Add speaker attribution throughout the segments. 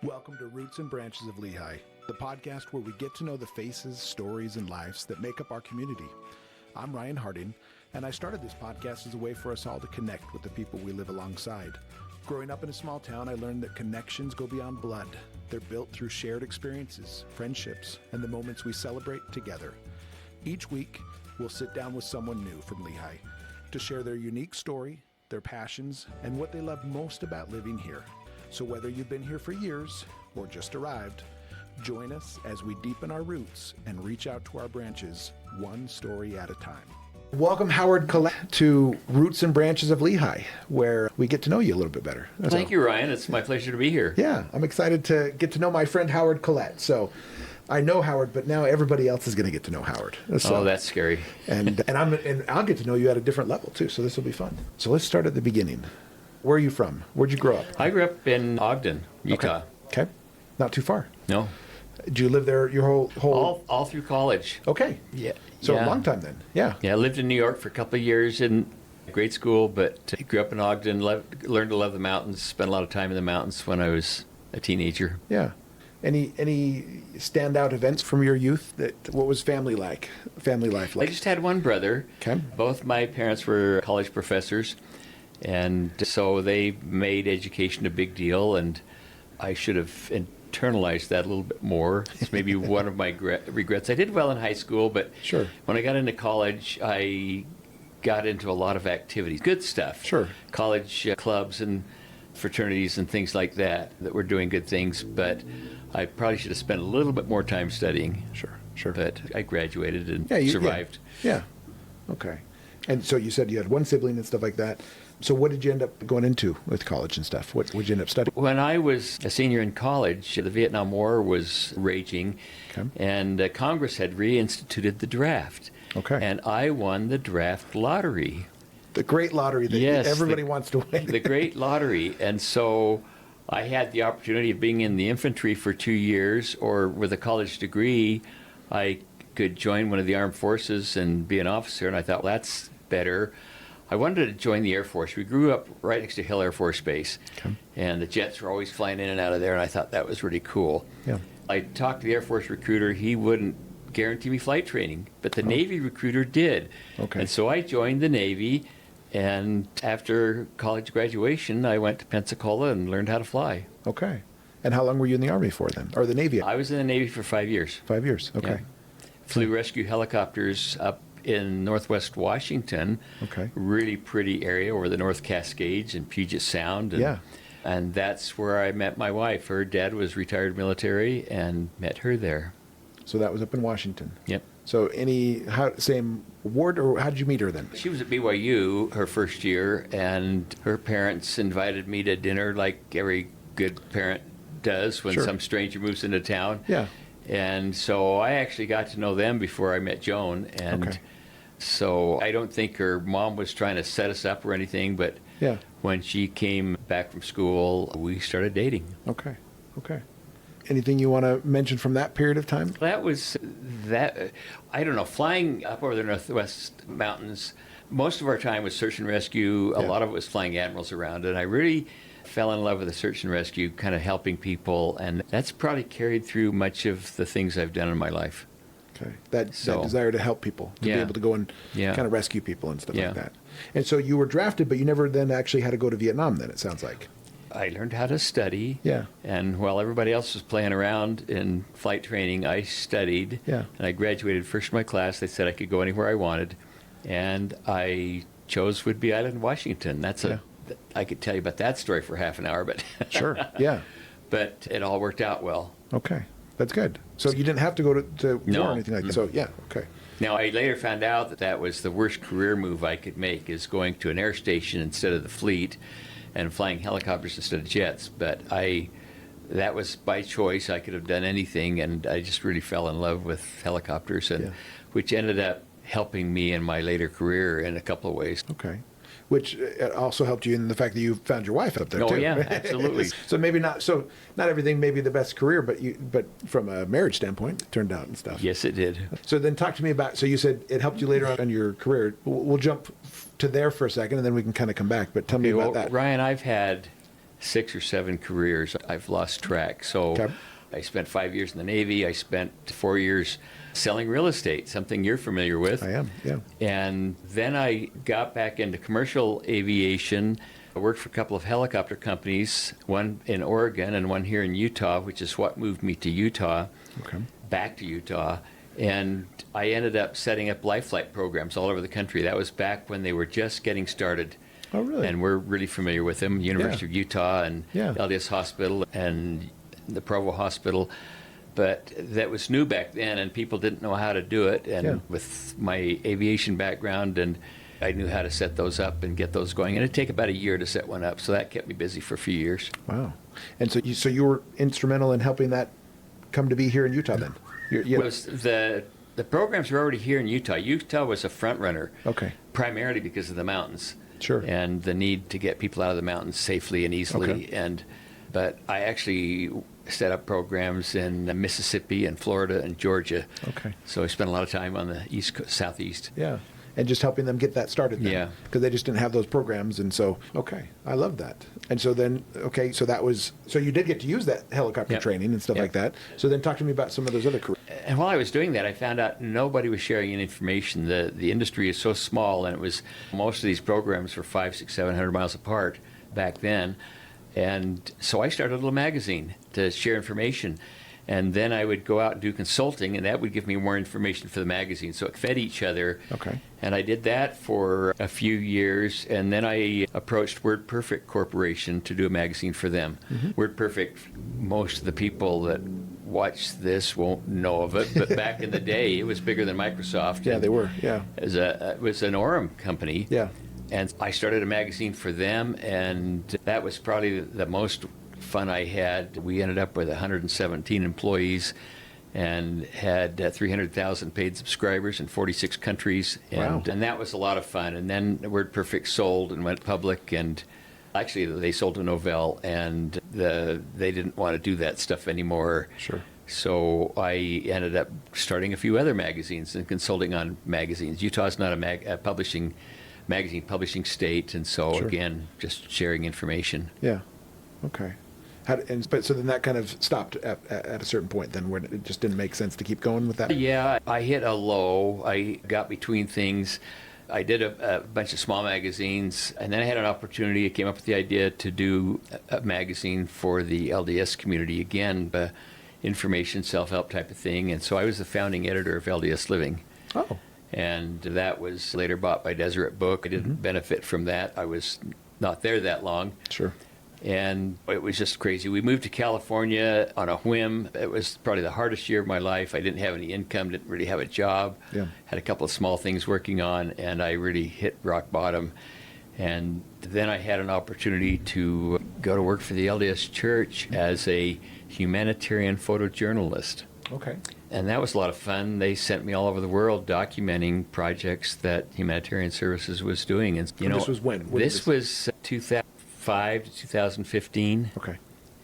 Speaker 1: Welcome to Roots and Branches of Lehi, the podcast where we get to know the faces, stories, and lives that make up our community. I'm Ryan Harding, and I started this podcast as a way for us all to connect with the people we live alongside. Growing up in a small town, I learned that connections go beyond blood. They're built through shared experiences, friendships, and the moments we celebrate together. Each week, we'll sit down with someone new from Lehi to share their unique story, their passions, and what they love most about living here. So whether you've been here for years or just arrived, join us as we deepen our roots and reach out to our branches one story at a time. Welcome, Howard Collett, to Roots and Branches of Lehi, where we get to know you a little bit better.
Speaker 2: Thank you, Ryan. It's my pleasure to be here.
Speaker 1: Yeah, I'm excited to get to know my friend Howard Collett. So I know Howard, but now everybody else is going to get to know Howard. So,
Speaker 2: oh, that's scary.
Speaker 1: and I'll get to know you at a different level too. So this will be fun. So let's start at the beginning. Where are you from? Where'd you grow up?
Speaker 2: I grew up in Ogden, Utah.
Speaker 1: Okay. Not too far.
Speaker 2: No.
Speaker 1: Did you live there your whole...
Speaker 2: All through college.
Speaker 1: Okay.
Speaker 2: Yeah.
Speaker 1: So
Speaker 2: yeah.
Speaker 1: a long time then. Yeah.
Speaker 2: Yeah, I lived in New York for a couple of years in grade school, but I grew up in Ogden, learned to love the mountains, spent a lot of time in the mountains when I was a teenager.
Speaker 1: Yeah. Any standout events from your youth? What was family life like?
Speaker 2: I just had one brother.
Speaker 1: Okay.
Speaker 2: Both my parents were college professors, and so they made education a big deal, and I should have internalized that a little bit more. It's maybe one of my regrets. I did well in high school, but
Speaker 1: Sure.
Speaker 2: when I got into college, I got into a lot of activities, good stuff.
Speaker 1: Sure.
Speaker 2: College clubs and fraternities and things like that were doing good things, but I probably should have spent a little bit more time studying.
Speaker 1: Sure.
Speaker 2: But I graduated and survived.
Speaker 1: Yeah. Okay. And so you said you had one sibling and stuff like that. So what did you end up going into with college and stuff? What did you end up studying?
Speaker 2: When I was a senior in college, the Vietnam War was raging,
Speaker 1: Okay.
Speaker 2: and Congress had reinstituted the draft.
Speaker 1: Okay.
Speaker 2: And I won the draft lottery.
Speaker 1: The great lottery that
Speaker 2: Yes,
Speaker 1: everybody wants to win.
Speaker 2: The great lottery. And so I had the opportunity of being in the infantry for 2 years, or with a college degree, I could join one of the armed forces and be an officer. And I thought, well, that's better. I wanted to join the Air Force. We grew up right next to Hill Air Force Base,
Speaker 1: Okay.
Speaker 2: and the jets were always flying in and out of there, and I thought that was really cool.
Speaker 1: Yeah.
Speaker 2: I talked to the Air Force recruiter. He wouldn't guarantee me flight training, but the Navy recruiter did.
Speaker 1: Okay.
Speaker 2: And so I joined the Navy, and after college graduation, I went to Pensacola and learned how to fly.
Speaker 1: Okay. And how long were you in the Army for then? Or the Navy?
Speaker 2: I was in the Navy for 5 years.
Speaker 1: 5 years. Okay.
Speaker 2: Yeah. Flew rescue helicopters up in Northwest Washington.
Speaker 1: Okay.
Speaker 2: Really pretty area over the North Cascades and Puget Sound. And,
Speaker 1: Yeah.
Speaker 2: And that's where I met my wife. Her dad was retired military, and met her there.
Speaker 1: So that was up in Washington.
Speaker 2: Yep.
Speaker 1: So same ward, or how did you meet her then?
Speaker 2: She was at BYU her first year, and her parents invited me to dinner like every good parent does when
Speaker 1: Sure.
Speaker 2: some stranger moves into town.
Speaker 1: Yeah.
Speaker 2: And so I actually got to know them before I met Joan. And
Speaker 1: Okay.
Speaker 2: so I don't think her mom was trying to set us up or anything, but
Speaker 1: Yeah.
Speaker 2: when she came back from school, we started dating.
Speaker 1: Okay. Anything you want to mention from that period of time?
Speaker 2: That was that. I don't know, flying up over the Northwest Mountains, most of our time was search and rescue. A
Speaker 1: Yeah.
Speaker 2: lot of it was flying admirals around, and I really fell in love with the search and rescue, kind of helping people, and that's probably carried through much of the things I've done in my life.
Speaker 1: Okay. That desire to help people, to be
Speaker 2: Yeah.
Speaker 1: able to go and
Speaker 2: Yeah.
Speaker 1: kind of rescue people and stuff
Speaker 2: Yeah.
Speaker 1: like that. And so you were drafted, but you never then actually had to go to Vietnam then, it sounds like.
Speaker 2: I learned how to study.
Speaker 1: Yeah.
Speaker 2: And while everybody else was playing around in flight training, I studied.
Speaker 1: Yeah.
Speaker 2: And I graduated first in my class. They said I could go anywhere I wanted. And I chose Whidbey Island, Washington. I could tell you about that story for half an hour, but
Speaker 1: Sure. Yeah.
Speaker 2: but it all worked out well.
Speaker 1: Okay. That's good. So you didn't have to go to
Speaker 2: No.
Speaker 1: war or anything like that. So yeah. Okay.
Speaker 2: Now, I later found out that that was the worst career move I could make, is going to an air station instead of the fleet and flying helicopters instead of jets. But that was by choice. I could have done anything, and I just really fell in love with helicopters, and
Speaker 1: Yeah.
Speaker 2: which ended up helping me in my later career in a couple of ways.
Speaker 1: Okay. Which also helped you in the fact that you found your wife up there too.
Speaker 2: Oh, yeah, absolutely.
Speaker 1: So not everything may be the best career, but from a marriage standpoint, it turned out and stuff.
Speaker 2: Yes, it did.
Speaker 1: So then talk to me about, so you said it helped you later on in your career. We'll jump to there for a second and then we can kind of come back, but tell me about that.
Speaker 2: Ryan, I've had 6 or 7 careers. I've lost track. So
Speaker 1: Okay.
Speaker 2: I spent 5 years in the Navy. I spent 4 years selling real estate, something you're familiar with.
Speaker 1: I am, yeah.
Speaker 2: And then I got back into commercial aviation. I worked for a couple of helicopter companies, one in Oregon and one here in Utah, which is what moved me to Utah,
Speaker 1: Okay.
Speaker 2: back to Utah. And I ended up setting up life flight programs all over the country. That was back when they were just getting started.
Speaker 1: Oh, really?
Speaker 2: And we're really familiar with them, University of Utah and
Speaker 1: Yeah.
Speaker 2: LDS Hospital and the Provo Hospital. But that was new back then, and people didn't know how to do it. And
Speaker 1: Yeah.
Speaker 2: with my aviation background, and I knew how to set those up and get those going. And it'd take about a year to set one up, so that kept me busy for a few years.
Speaker 1: Wow. And so you were instrumental in helping that come to be here in Utah then?
Speaker 2: Was the programs were already here in Utah. Utah was a front runner,
Speaker 1: Okay.
Speaker 2: primarily because of the mountains.
Speaker 1: Sure.
Speaker 2: And the need to get people out of the mountains safely and easily.
Speaker 1: Okay.
Speaker 2: But I actually set up programs in Mississippi and Florida and Georgia.
Speaker 1: Okay.
Speaker 2: So I spent a lot of time on the southeast.
Speaker 1: Yeah. And just helping them get that started then.
Speaker 2: Yeah.
Speaker 1: Because they just didn't have those programs. And so, okay, I love that. And so then, okay, so you did get to use that helicopter
Speaker 2: Yep.
Speaker 1: training and stuff
Speaker 2: Yep.
Speaker 1: like that. So then talk to me about some of those other careers.
Speaker 2: And while I was doing that, I found out nobody was sharing any information. The industry is so small, and most of these programs were 500, 600, 700 miles apart back then. And so I started a little magazine to share information. And then I would go out and do consulting, and that would give me more information for the magazine. So it fed each other.
Speaker 1: Okay.
Speaker 2: And I did that for a few years, and then I approached WordPerfect Corporation to do a magazine for them.
Speaker 1: Mm-hmm.
Speaker 2: WordPerfect, most of the people that watch this won't know of it, but back in the day, it was bigger than Microsoft.
Speaker 1: Yeah, they were. Yeah.
Speaker 2: It was an Orem company.
Speaker 1: Yeah.
Speaker 2: And I started a magazine for them, and that was probably the most fun I had. We ended up with 117 employees and had 300,000 paid subscribers in 46 countries.
Speaker 1: Wow.
Speaker 2: And that was a lot of fun. And then WordPerfect sold and went public, and actually they sold to Novell, and they didn't want to do that stuff anymore.
Speaker 1: Sure.
Speaker 2: So I ended up starting a few other magazines and consulting on magazines. Utah's not a magazine publishing state, and so
Speaker 1: Sure.
Speaker 2: again, just sharing information.
Speaker 1: Yeah. Okay. But so then that kind of stopped at a certain point then, where it just didn't make sense to keep going with that?
Speaker 2: Yeah, I hit a low. I got between things. I did a bunch of small magazines, and then I had an opportunity. I came up with the idea to do a magazine for the LDS community, again, information, self-help type of thing. And so I was the founding editor of LDS Living.
Speaker 1: Oh.
Speaker 2: And that was later bought by Deseret Book. I didn't benefit from that. I was not there that long.
Speaker 1: Sure.
Speaker 2: And it was just crazy. We moved to California on a whim. It was probably the hardest year of my life. I didn't have any income, didn't really have a job.
Speaker 1: Yeah.
Speaker 2: Had a couple of small things working on, and I really hit rock bottom. And then I had an opportunity to go to work for the LDS Church as a humanitarian photojournalist.
Speaker 1: Okay.
Speaker 2: And that was a lot of fun. They sent me all over the world documenting projects that Humanitarian Services was doing. And
Speaker 1: This was when?
Speaker 2: This was 2005 to 2015.
Speaker 1: Okay.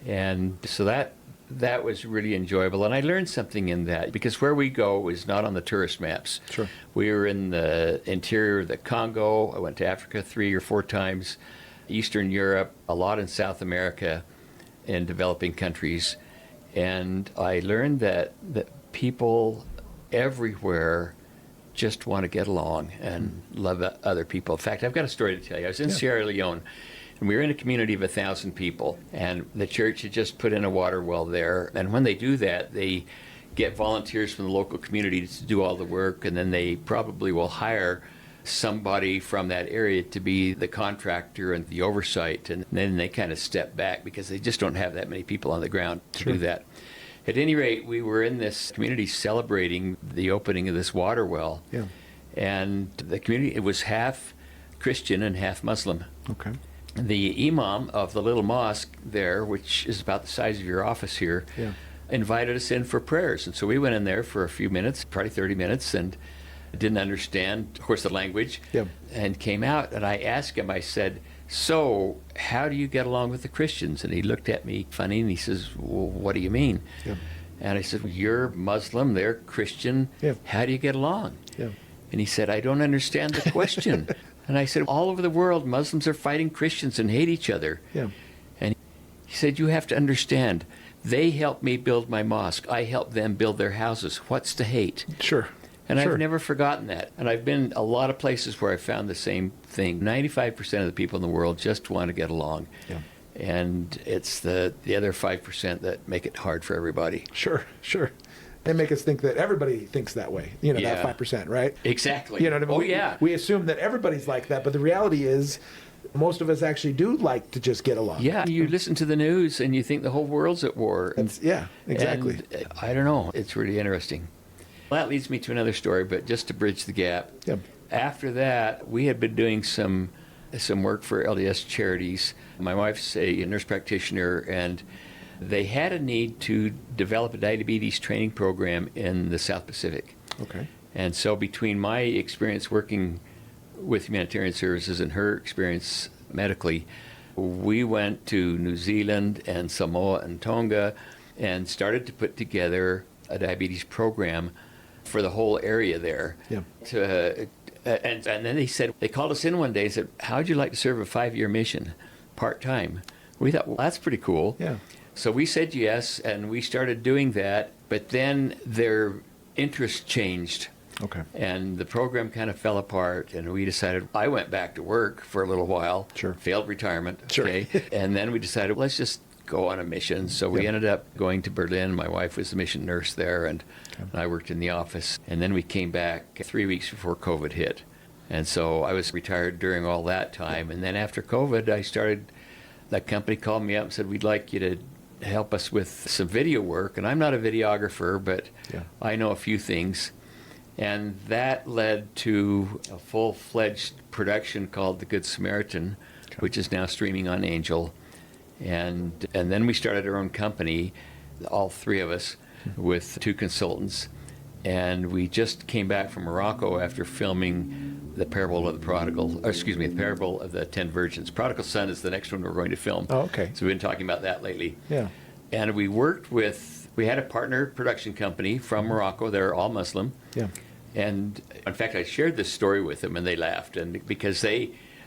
Speaker 2: And so that was really enjoyable. And I learned something in that, because where we go is not on the tourist maps.
Speaker 1: Sure.
Speaker 2: We were in the interior of the Congo. I went to Africa 3 or 4 times, Eastern Europe, a lot in South America, in developing countries. And I learned that people everywhere just want to get along and love other people. In fact, I've got a story to tell you. I was in Sierra Leone, and we were in a community of 1,000 people, and the church had just put in a water well there. And when they do that, they get volunteers from the local community to do all the work, and then they probably will hire somebody from that area to be the contractor and the oversight, and then they kind of step back because they just don't have that many people on the ground to do that. At any rate, we were in this community celebrating the opening of this water well, and the community, it was half Christian and half Muslim.
Speaker 1: Okay.
Speaker 2: The imam of the little mosque there, which is about the size of your office here, invited us in for prayers. And so we went in there for a few minutes, probably 30 minutes, and didn't understand, of course, the language, and came out. And I asked him, I said, "So how do you get along with the Christians?" And he looked at me funny, and he says, "Well, what do you mean?" And I said, "Well, you're Muslim, they're Christian. How do you get along?" And he said, "I don't understand the question." And I said, "All over the world, Muslims are fighting Christians and hate each other." And He said, you have to understand, they helped me build my mosque. I helped them build their houses. What's to hate?
Speaker 1: Sure.
Speaker 2: And
Speaker 1: Sure.
Speaker 2: I've never forgotten that. And I've been a lot of places where I found the same thing. 95% of the people in the world just want to get along.
Speaker 1: Yeah.
Speaker 2: And it's the other 5% that make it hard for everybody.
Speaker 1: Sure, sure. They make us think that everybody thinks that way, you know,
Speaker 2: Yeah.
Speaker 1: that 5%, right?
Speaker 2: Exactly.
Speaker 1: You know what I mean?
Speaker 2: Oh, yeah.
Speaker 1: We assume that everybody's like that, but the reality is most of us actually do like to just get along.
Speaker 2: Yeah, you listen to the news and you think the whole world's at war.
Speaker 1: Yeah, exactly.
Speaker 2: And, I don't know. It's really interesting. Well, that leads me to another story, but just to bridge the gap.
Speaker 1: Yeah.
Speaker 2: After that, we had been doing some work for LDS charities. My wife's a nurse practitioner, and they had a need to develop a diabetes training program in the South Pacific.
Speaker 1: Okay.
Speaker 2: And so between my experience working with Humanitarian Services and her experience medically, we went to New Zealand and Samoa and Tonga and started to put together a diabetes program for the whole area there.
Speaker 1: Yeah.
Speaker 2: And then they called us in one day and said, how'd you like to serve a 5-year mission, part-time? We thought, well, that's pretty cool.
Speaker 1: Yeah.
Speaker 2: So we said yes, and we started doing that, but then their interest changed.
Speaker 1: Okay.
Speaker 2: And the program kind of fell apart, and we decided, I went back to work for a little while.
Speaker 1: Sure.
Speaker 2: Failed retirement.
Speaker 1: Sure.
Speaker 2: Okay. And then we decided, let's just go on a mission. So we ended up going to Berlin. My wife was the mission nurse there, and I worked in the office. And then we came back 3 weeks before COVID hit. And so I was retired during all that time. And then after COVID, that company called me up and said, we'd like you to help us with some video work. And I'm not a videographer, but I know a few things. And that led to a full-fledged production called The Good Samaritan, which is now streaming on Angel. And then we started our own company, all three of us, with 2 consultants. And we just came back from Morocco after filming the parable of the prodigal, or excuse me, the parable of the 10 virgins. Prodigal Son is the next one we're going to film.
Speaker 1: Oh, okay.
Speaker 2: So we've been talking about that lately.
Speaker 1: Yeah.
Speaker 2: And we had a partner production company from Morocco. They're all Muslim.
Speaker 1: Yeah.
Speaker 2: And in fact, I shared this story with them, and they laughed. And because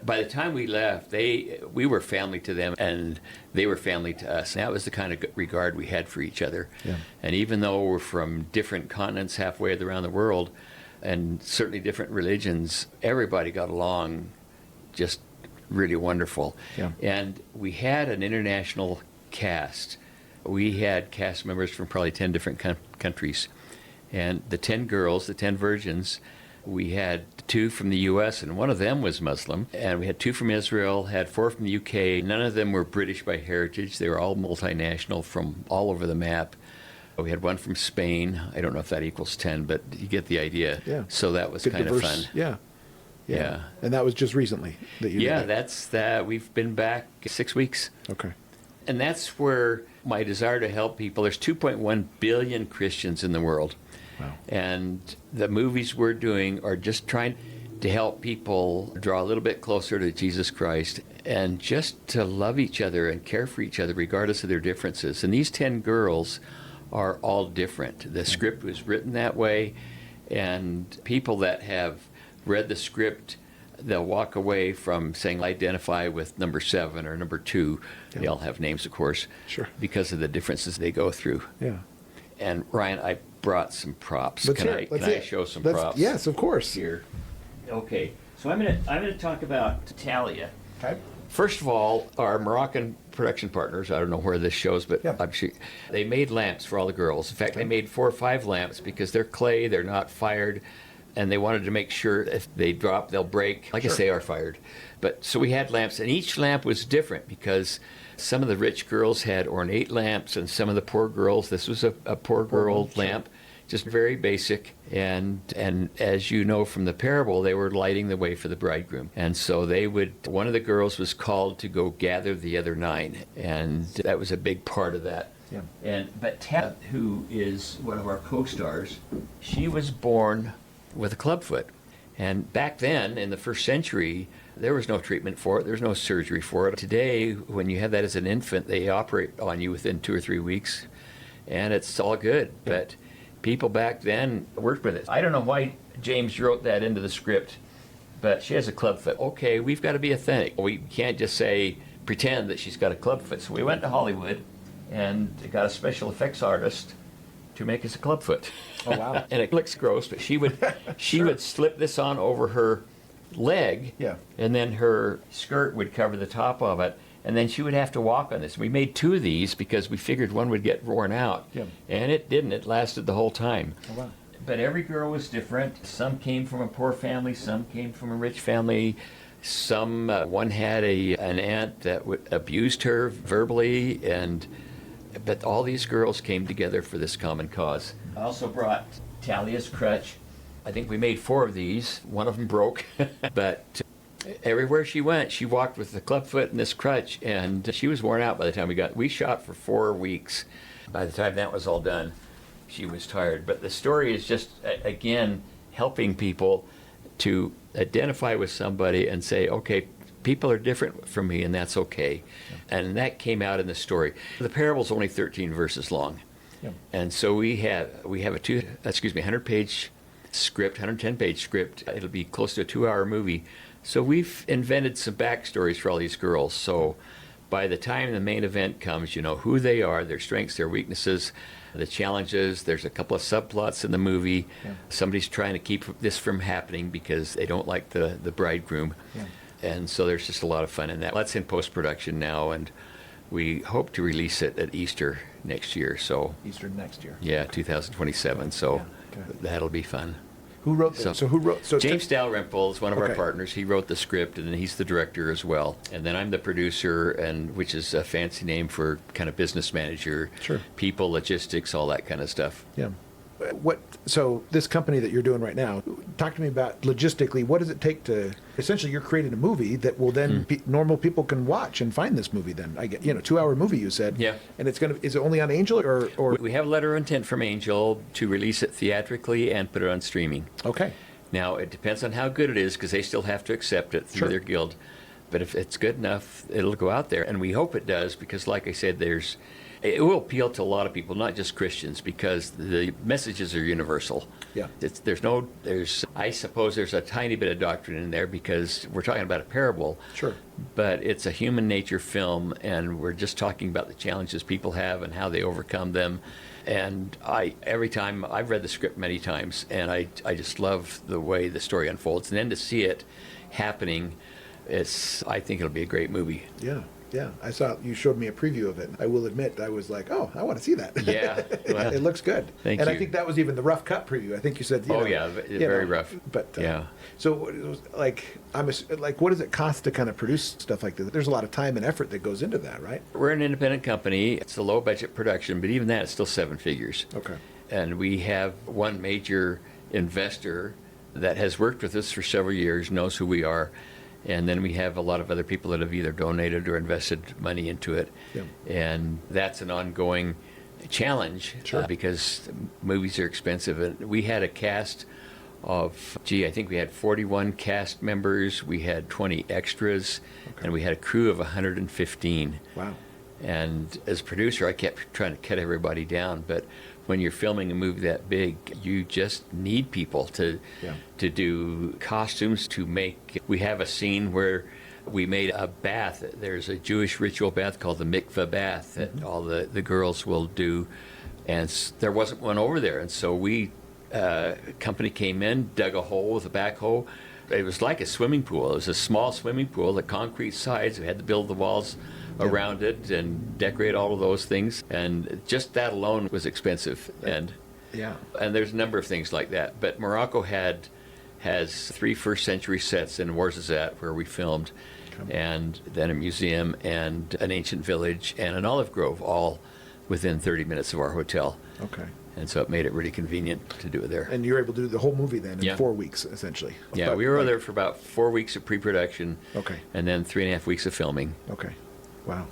Speaker 2: by the time we left, we were family to them, and they were family to us. And that was the kind of regard we had for each other.
Speaker 1: Yeah.
Speaker 2: And even though we're from different continents halfway around the world, and certainly different religions, everybody got along just really wonderful.
Speaker 1: Yeah.
Speaker 2: And we had an international cast. We had cast members from probably 10 different countries. And the 10 girls, the 10 virgins, we had 2 from the U.S., and one of them was Muslim. And we had 2 from Israel, had 4 from the U.K. None of them were British by heritage. They were all multinational from all over the map. We had 1 from Spain. I don't know if that equals 10, but you get the idea.
Speaker 1: Yeah.
Speaker 2: So that was
Speaker 1: Good
Speaker 2: kind
Speaker 1: diverse,
Speaker 2: of fun.
Speaker 1: Yeah.
Speaker 2: Yeah.
Speaker 1: And that was just recently that you did
Speaker 2: Yeah,
Speaker 1: that.
Speaker 2: that's that. We've been back 6 weeks.
Speaker 1: Okay.
Speaker 2: And that's where my desire to help people. There's 2.1 billion Christians in the world.
Speaker 1: Wow.
Speaker 2: And the movies we're doing are just trying to help people draw a little bit closer to Jesus Christ and just to love each other and care for each other regardless of their differences. And these 10 girls are all different. The script was written that way, and people that have read the script, they'll walk away from saying, I identify with number 7 or number 2.
Speaker 1: Yeah.
Speaker 2: They all have names, of course,
Speaker 1: Sure.
Speaker 2: because of the differences they go through.
Speaker 1: Yeah.
Speaker 2: And Ryan, I brought some props.
Speaker 1: Let's
Speaker 2: Can
Speaker 1: hear
Speaker 2: I
Speaker 1: it. Let's
Speaker 2: can I
Speaker 1: hear it.
Speaker 2: show some
Speaker 1: Let's-
Speaker 2: props?
Speaker 1: Yes, of course.
Speaker 2: Here. Okay. So I'm gonna talk about Talia.
Speaker 1: Okay.
Speaker 2: First of all, our Moroccan production partners, I don't know where this shows, but
Speaker 1: Yeah.
Speaker 2: I'm sure they made lamps for all the girls. In fact, they made 4 or 5 lamps because they're clay, they're not fired, and they wanted to make sure if they drop, they'll break. Like I say, are fired. But so we had lamps, and each lamp was different because some of the rich girls had ornate lamps, and some of the poor girls, this was a poor girl lamp, just very basic. And as you know from the parable, they were lighting the way for the bridegroom. And so one of the girls was called to go gather the other 9, and that was a big part of that.
Speaker 1: Yeah.
Speaker 2: But Tab, who is one of our co-stars, she was born with a clubfoot. And back then, in the first century, there was no treatment for it. There was no surgery for it. Today, when you have that as an infant, they operate on you within 2 or 3 weeks, and it's all good. But people back then worked with it. I don't know why James wrote that into the script, but she has a clubfoot. Okay, we've got to be authentic. We can't just say pretend that she's got a clubfoot. So we went to Hollywood and got a special effects artist to make us a clubfoot.
Speaker 1: Oh, wow.
Speaker 2: And it looks gross, but she would would slip this on over her leg,
Speaker 1: Yeah.
Speaker 2: and then her skirt would cover the top of it, and then she would have to walk on this. We made 2 of these because we figured one would get worn out,
Speaker 1: Yeah.
Speaker 2: and it didn't. It lasted the whole time.
Speaker 1: Oh, wow.
Speaker 2: But every girl was different. Some came from a poor family, some came from a rich family. Some, one had an aunt that abused her verbally, but all these girls came together for this common cause. I also brought Talia's crutch. I think we made 4 of these. One of them broke, but everywhere she went, she walked with the clubfoot and this crutch, and she was worn out by the time we shot for 4 weeks. By the time that was all done, she was tired. But the story is just, again, helping people to identify with somebody and say, okay, people are different from me, and that's okay. Yeah. And that came out in the story. The parable's only 13 verses long. Yeah. And so we have a 100-page script, 110-page script. It'll be close to a 2-hour movie. So we've invented some backstories for all these girls. So by the time the main event comes, you know who they are, their strengths, their weaknesses, the challenges. There's a couple of subplots in the movie. Yeah. Somebody's trying to keep this from happening because they don't like the bridegroom. Yeah. And so there's just a lot of fun in that. That's in post-production now, and we hope to release it at Easter next year. So
Speaker 1: Easter next year.
Speaker 2: Yeah, 2027. So that'll be fun.
Speaker 1: Who wrote this? So who wrote? So
Speaker 2: James Dalrymple is one of our partners. He wrote the script, and then he's the director as well. And then I'm the producer, and which is a fancy name for kind of business manager, people, logistics, all that kind of stuff.
Speaker 1: Yeah. So this company that you're doing right now, talk to me about logistically, what does it take to, essentially you're creating a movie that will then normal people can watch and find this movie then. I get, 2-hour movie you said.
Speaker 2: Yeah.
Speaker 1: And is it only on Angel or?
Speaker 2: We have a letter of intent from Angel to release it theatrically and put it on streaming.
Speaker 1: Okay. Now,
Speaker 2: it depends on how good it is because they still have to accept it through their guild. But if it's good enough, it'll go out there. And we hope it does because, like I said, it will appeal to a lot of people, not just Christians, because the messages are universal.
Speaker 1: Yeah.
Speaker 2: I suppose there's a tiny bit of doctrine in there because we're talking about a parable.
Speaker 1: Sure.
Speaker 2: But it's a human nature film, and we're just talking about the challenges people have and how they overcome them. And every time, I've read the script many times, and I just love the way the story unfolds. And then to see it happening, I think it'll be a great movie.
Speaker 1: Yeah. Yeah, I saw you showed me a preview of it. I will admit, I was like, "Oh, I want to see that."
Speaker 2: Yeah, well,
Speaker 1: it looks good.
Speaker 2: Thank you.
Speaker 1: And I think that was even the rough cut preview. I think you said,
Speaker 2: very rough.
Speaker 1: But
Speaker 2: yeah.
Speaker 1: So, it was what does it cost to kind of produce stuff like this? There's a lot of time and effort that goes into that, right?
Speaker 2: We're an independent company. It's a low budget production, but even that is still 7 figures.
Speaker 1: Okay.
Speaker 2: And we have one major investor that has worked with us for several years, knows who we are. And then we have a lot of other people that have either donated or invested money into it. Yeah. And that's an ongoing challenge because movies are expensive. And we had a cast of, I think we had 41 cast members, we had 20 extras, and we had a crew of 115.
Speaker 1: Wow.
Speaker 2: And as producer, I kept trying to cut everybody down, but when you're filming a movie that big, you just need people to do costumes, to make. We have a scene where we made a bath. There's a Jewish ritual bath called the mikveh bath that all the girls will do, and there wasn't one over there. And so company came in, dug a hole with a backhoe. It was like a swimming pool. It was a small swimming pool, the concrete sides. We had to build the walls around it and decorate all of those things, and just that alone was expensive. And there's a number of things like that. But Morocco has 3 first-century sets in Ouarzazate where we filmed, and then a museum and an ancient village and an olive grove, all within 30 minutes of our hotel.
Speaker 1: Okay.
Speaker 2: And so it made it really convenient to do it there.
Speaker 1: And you were able to do the whole movie then in 4 weeks, essentially.
Speaker 2: Yeah, we were there for about 4 weeks of pre-production.
Speaker 1: Okay.
Speaker 2: And then 3.5 weeks of filming.
Speaker 1: Okay. Wow.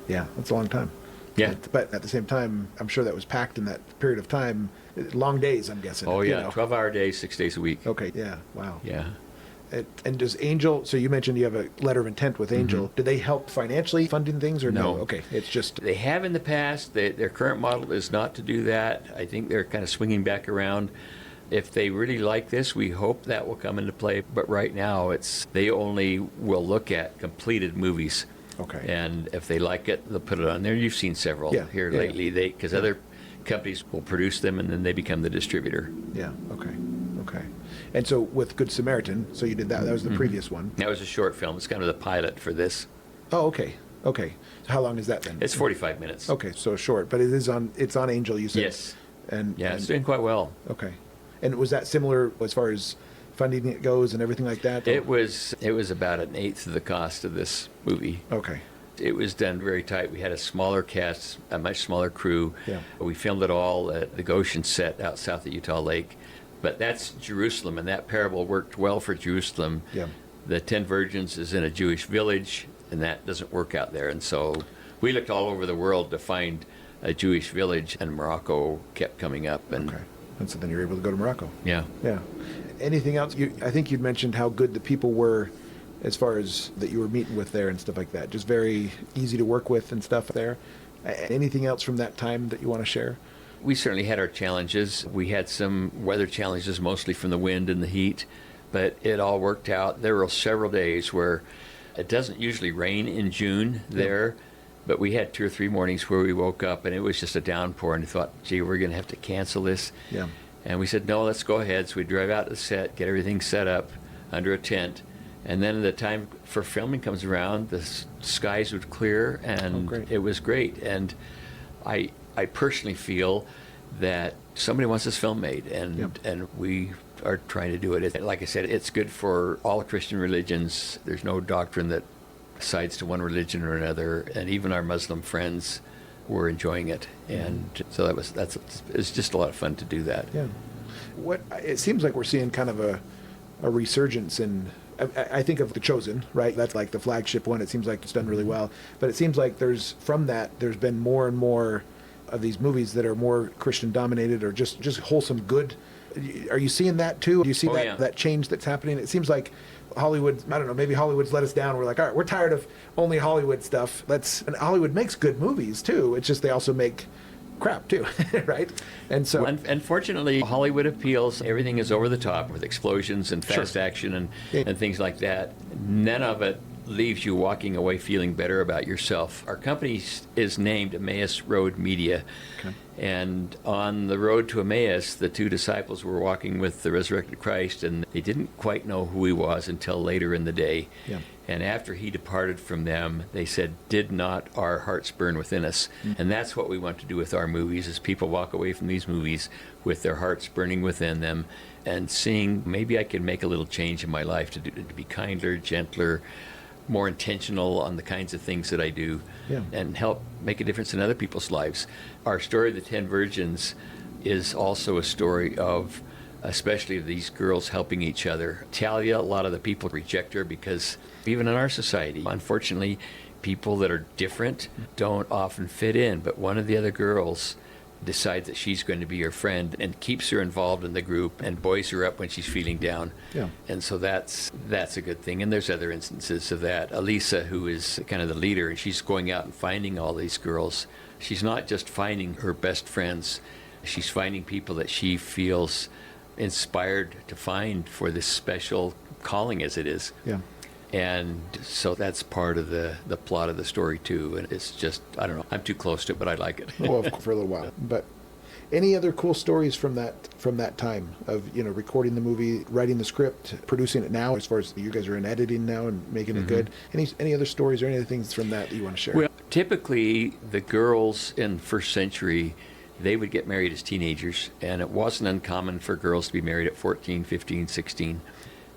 Speaker 1: Yeah, that's a long time.
Speaker 2: Yeah.
Speaker 1: But at the same time, I'm sure that was packed in that period of time. Long days, I'm guessing.
Speaker 2: Oh, yeah. 12-hour days, 6 days a week.
Speaker 1: Okay. Yeah. Wow.
Speaker 2: Yeah.
Speaker 1: And does Angel, so you mentioned you have a letter of intent with Angel. Mm-hmm. Do they help financially funding things or no? Okay. It's just.
Speaker 2: They have in the past. Their current model is not to do that. I think they're kind of swinging back around. If they really like this, we hope that will come into play. But right now, they only will look at completed movies.
Speaker 1: Okay.
Speaker 2: And if they like it, they'll put it on there. You've seen several here lately. Because other companies will produce them, and then they become the distributor.
Speaker 1: Yeah. Okay. Okay. And so with Good Samaritan, so you did that. That was the previous one.
Speaker 2: That was a short film. It's kind of the pilot for this.
Speaker 1: Oh, okay. Okay. So how long is that then?
Speaker 2: It's 45 minutes.
Speaker 1: Okay, so short, but it's on Angel, you said.
Speaker 2: Yes.
Speaker 1: And
Speaker 2: it's doing quite well.
Speaker 1: Okay. And was that similar as far as funding it goes and everything like that?
Speaker 2: It was about an eighth of the cost of this movie.
Speaker 1: Okay.
Speaker 2: It was done very tight. We had a smaller cast, a much smaller crew.
Speaker 1: Yeah.
Speaker 2: We filmed it all at the Goshen set out south of Utah Lake. But that's Jerusalem, and that parable worked well for Jerusalem.
Speaker 1: Yeah.
Speaker 2: The 10 Virgins is in a Jewish village, and that doesn't work out there. And so we looked all over the world to find a Jewish village, and Morocco kept coming up. And
Speaker 1: Okay. And so then you're able to go to Morocco.
Speaker 2: Yeah.
Speaker 1: Yeah. Anything else? I think you'd mentioned how good the people were as far as that you were meeting with there and stuff like that. Just very easy to work with and stuff there. Anything else from that time that you want to share?
Speaker 2: We certainly had our challenges. We had some weather challenges, mostly from the wind and the heat, but it all worked out. There were several days where it doesn't usually rain in June there, but we had 2 or 3 mornings where we woke up and it was just a downpour, and we thought, gee, we're going to have to cancel this.
Speaker 1: Yeah.
Speaker 2: And we said, no, let's go ahead. So we drive out to the set, get everything set up under a tent, and then the time for filming comes around, the skies would clear, and it was great. And I personally feel that somebody wants this film made, and we are trying to do it. Like I said, it's good for all Christian religions. There's no doctrine that sides to one religion or another, and even our Muslim friends were enjoying it. And so it's just a lot of fun to do that.
Speaker 1: Yeah. It seems like we're seeing kind of a resurgence in. I think of The Chosen, right? That's like the flagship one. It seems like it's done really well. But it seems like there's been more and more of these movies that are more Christian dominated or just wholesome good. Are you seeing that too? Do you see that change that's happening? It seems like Hollywood, I don't know, maybe Hollywood's let us down. We're like, all right, we're tired of only Hollywood stuff. And Hollywood makes good movies too. It's just they also make crap too, right? And so,
Speaker 2: unfortunately, Hollywood appeals. Everything is over the top with explosions and fast action and things like that. None of it leaves you walking away feeling better about yourself. Our company is named Emmaus Road Media. Okay. And on the road to Emmaus, the 2 disciples were walking with the resurrected Christ, and they didn't quite know who he was until later in the day. Yeah. And after he departed from them, they said, did not our hearts burn within us? Mm-hmm. And that's what we want to do with our movies, is people walk away from these movies with their hearts burning within them and seeing, maybe I can make a little change in my life to be kinder, gentler, more intentional on the kinds of things that I do, and help make a difference in other people's lives. Our story of the 10 Virgins is also a story of, especially these girls helping each other. Talia, a lot of the people reject her because even in our society, unfortunately, people that are different don't often fit in. But one of the other girls decides that she's going to be her friend and keeps her involved in the group and buoys her up when she's feeling down. Yeah. And so that's a good thing. And there's other instances of that. Elisa, who is kind of the leader, and she's going out and finding all these girls. She's not just finding her best friends. She's finding people that she feels inspired to find for this special calling as it is. Yeah. And so that's part of the plot of the story too. And it's just, I don't know, I'm too close to it, but I like it.
Speaker 1: Well, for a little while. But any other cool stories from that time of, recording the movie, writing the script, producing it now, as far as you guys are in editing now and making it good? Any other stories or any other things from that you want to share?
Speaker 2: Well, typically the girls in first century, they would get married as teenagers, and it wasn't uncommon for girls to be married at 14, 15, 16.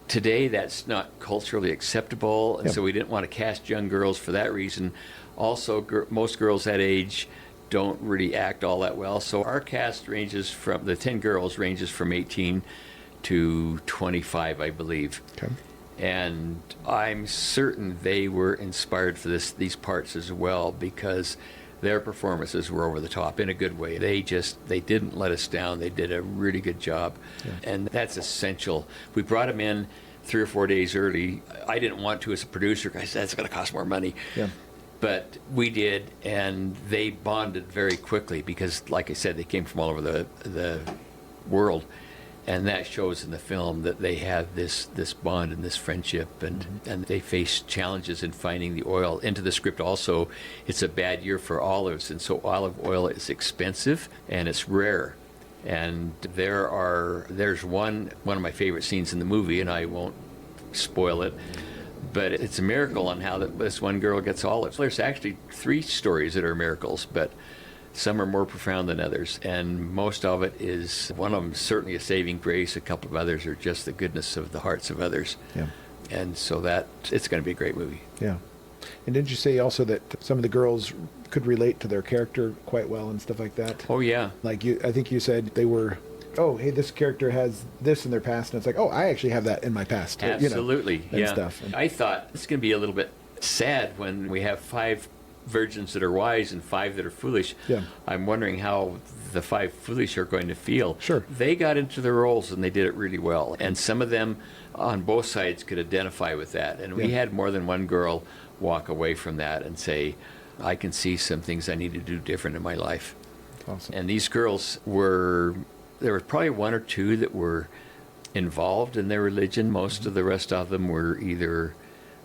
Speaker 2: Today, that's not culturally acceptable, and so we didn't want to cast young girls for that reason. Also, most girls that age don't really act all that well, so our cast ranges from, the 10 girls ranges from 18 to 25, I believe. Okay. And I'm certain they were inspired for these parts as well, because their performances were over the top in a good way. They didn't let us down. They did a really good job. Yeah. And that's essential. We brought them in 3 or 4 days early. I didn't want to as a producer because that's going to cost more money. Yeah. But we did, and they bonded very quickly because, like I said, they came from all over the world. And that shows in the film that they have this bond and this friendship, and they face challenges in finding the oil. Into the script also, it's a bad year for olives, and so olive oil is expensive and it's rare. And there's one of my favorite scenes in the movie, and I won't spoil it, but it's a miracle on how this one girl gets olives. There's actually 3 stories that are miracles, but some are more profound than others, and most of it is, one of them is certainly a saving grace. A couple of others are just the goodness of the hearts of others.
Speaker 1: Yeah.
Speaker 2: And so that it's going to be a great movie.
Speaker 1: Yeah. And didn't you say also that some of the girls could relate to their character quite well and stuff like that?
Speaker 2: Oh, yeah.
Speaker 1: Like I think you said they were, oh, hey, this character has this in their past, and it's like, oh, I actually have that in my past.
Speaker 2: Absolutely.
Speaker 1: And
Speaker 2: yeah.
Speaker 1: stuff.
Speaker 2: I thought it's going to be a little bit sad when we have 5 virgins that are wise and 5 that are foolish.
Speaker 1: Yeah.
Speaker 2: I'm wondering how the 5 foolish are going to feel.
Speaker 1: Sure.
Speaker 2: They got into their roles and they did it really well. And some of them on both sides could identify with that. And we had more than one girl walk away from that and say, I can see some things I need to do different in my life.
Speaker 1: Awesome.
Speaker 2: And these girls there were probably 1 or 2 that were involved in their religion. Most of the rest of them were either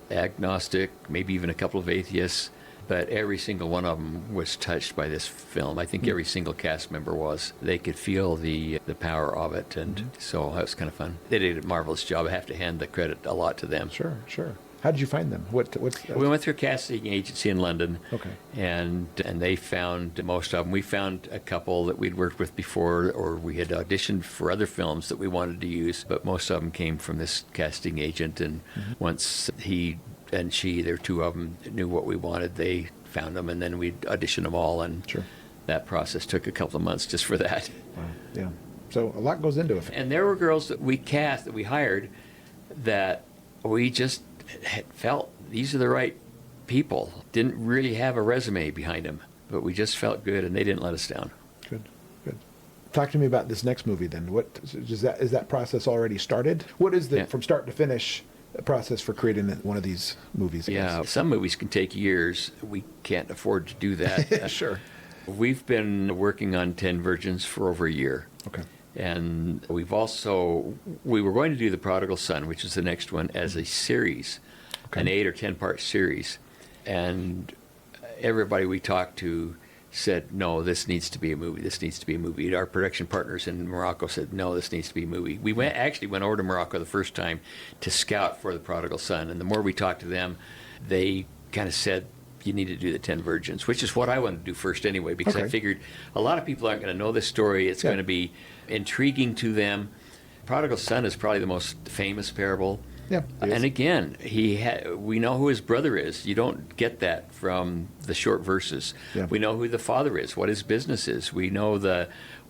Speaker 2: agnostic, maybe even a couple of atheists. But every single one of them was touched by this film. I think every single cast member was. They could feel the power of it, and so that was kind of fun. They did a marvelous job. I have to hand the credit a lot to them.
Speaker 1: Sure. How did you find them? What's
Speaker 2: We went through a casting agency in London.
Speaker 1: Okay.
Speaker 2: And they found most of them. We found a couple that we'd worked with before, or we had auditioned for other films that we wanted to use, but most of them came from this casting agent. And once he and she, there were 2 of them, knew what we wanted, they found them, and then we'd audition them all, and that process took a couple of months just for that.
Speaker 1: Wow. Yeah. So a lot goes into it.
Speaker 2: And there were girls that we hired, that we just had felt these are the right people. Didn't really have a resume behind them, but we just felt good, and they didn't let us down.
Speaker 1: Good. Talk to me about this next movie then. What is that process already started? What is the from start to finish process for creating one of these movies?
Speaker 2: Yeah, some movies can take years. We can't afford to do that.
Speaker 1: Sure.
Speaker 2: We've been working on 10 Virgins for over a year.
Speaker 1: Okay.
Speaker 2: And we were going to do The Prodigal Son, which is the next one, as a series, an 8 or 10 part series. And everybody we talked to said, no, this needs to be a movie. Our production partners in Morocco said, no, this needs to be a movie. We went over to Morocco the first time to scout for The Prodigal Son. And the more we talked to them, they kind of said, you need to do the 10 Virgins, which is what I wanted to do first anyway, because I figured a lot of people aren't going to know this story. It's going to be intriguing to them. Prodigal Son is probably the most famous parable.
Speaker 1: Yeah.
Speaker 2: And again, we know who his brother is. You don't get that from the short verses.
Speaker 1: Yeah.
Speaker 2: We know who the father is, what his business is. We know